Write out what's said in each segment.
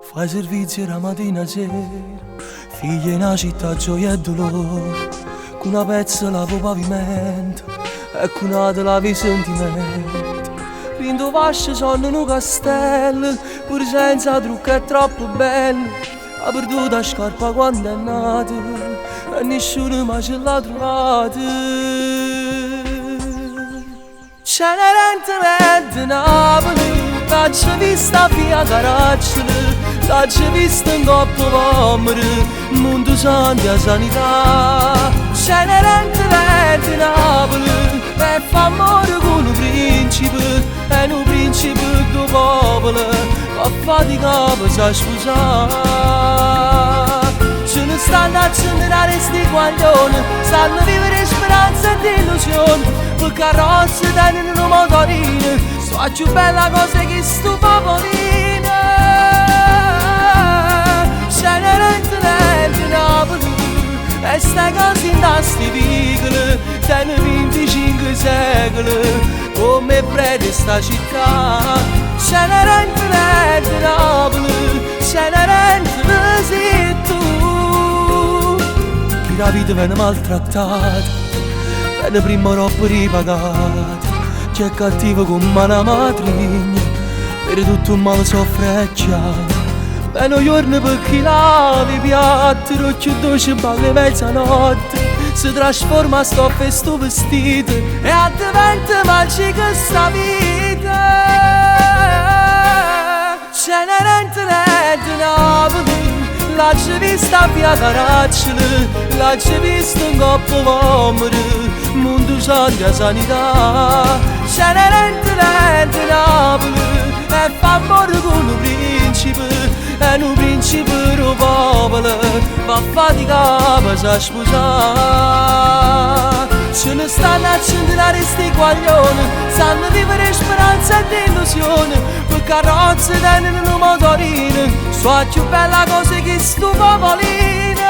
Fai servizio la mattina e sera, figlia in una città gioia e dolore, con una pezza lavo pavimento e con una te lavi i sentimenti. Rindo vasce sonno in un castello, pur senza trucco è troppo bello. Ha perduto la scarpa quando è nato e nessuno mai ce l'ha trovato. Cenerentemente Napoli, l'ho vista via Caracciolo, l'ho vista in coppa pomere, il mondo santi a sanità. Cenerentemente Napoli, e fa amore con un principe, e un principe del popolo, fa fatica per sa sposare. Ce ne stanno a accendere sti guaglioni, stanno a vivere speranza e illusione, per carrozze tengono un motorino, sto più bella cosa che sto popolino. Cenerentemente Napoli, e sta cose in sti vicoli, tiene 25 secoli, come prede sta città. Cenerentemente Napoli, Cenerentemente sei tu. Chi la vita viene maltrattata, viene prima troppo ripagata, chi è cattivo come una matrigna, per tutto il male soffre e chiama. Meno giorni per chi lava i piatti, rocchio dolce balle mezzanotte, si trasforma sto festo vestito e diventa magica sta vita. Cenerentemente Napoli, l'ho vista via Caracciolo, l'ho vista in coppa pomere, il mondo santi a sanità. Cenerentemente Napoli, e fa amore con un principe, e un principe del popolo, fa fatica per sa sposare. Ce ne stanno a accendere sti guaglioni, stanno a vivere speranza e illusione, per carrozze tengono un motorino, sto più bella cosa che sto popolino.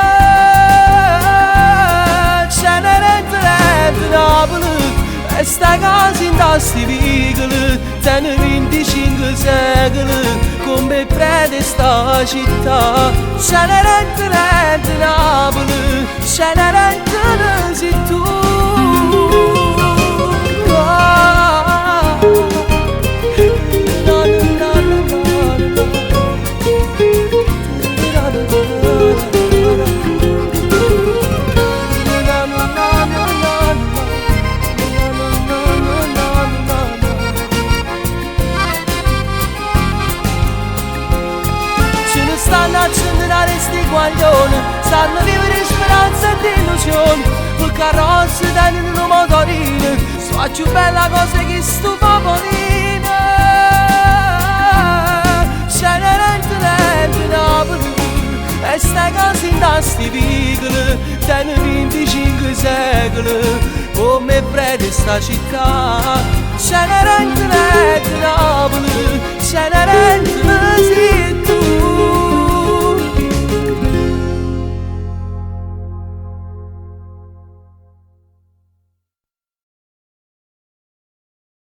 Cenerentemente Napoli, e sta casa in sti vicoli, tiene 25 secoli, come prede sta città. Cenerentemente Napoli, Cenerentemente sei tu. Stanno a accendere sti guaglioni, stanno a vivere speranza e illusione, per carrozze tengono un motorino, sto più bella cosa che sto popolino. Cenerentemente Napoli, e sta casa in sti vicoli, tiene 25 secoli, come prede sta città. Cenerentemente Napoli, Cenerentemente